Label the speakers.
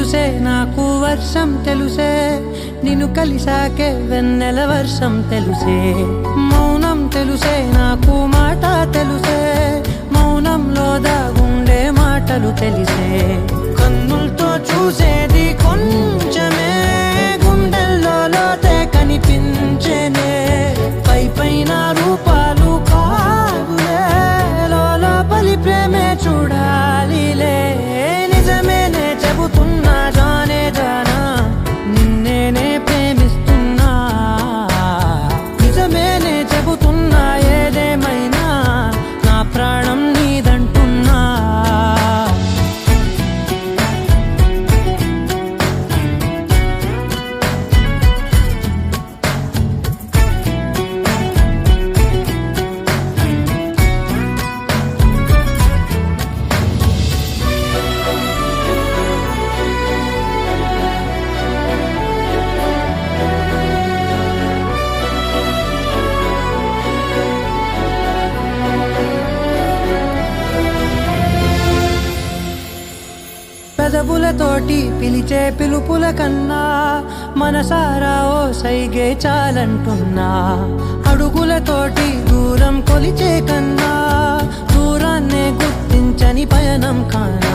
Speaker 1: తెలుసే నాకు వర్షం తెలుసే నిన్ను కలిసాకే వెన్నెల వర్షం తెలుసే మౌనం తెలుసే నాకు మాట తెలుసే మౌనంలో దాగుండే మాటలు తెలిసే కన్నులతో చూసేది కొంచెమే గుండెల్లో లోతే కనిపించేనే పై పైన రూపాలు కాదులే లోపలి ప్రేమే చూడాలిలే నిజమేనే చెబుతున్నా జానే జానా నిన్నేనే ప్రేమిస్తున్నా నిజమేనే చెబుతున్నా ఏదేమైనా నా ప్రాణం నీదంటున్నా పెదవులతోటి పిలిచే పిలుపుల కన్నా మనసారా ఓ సైగే చాలంటున్నా అడుగులతోటి దూరం కొలిచే కన్నా దూరాన్నే గుర్తించని పయనం కానా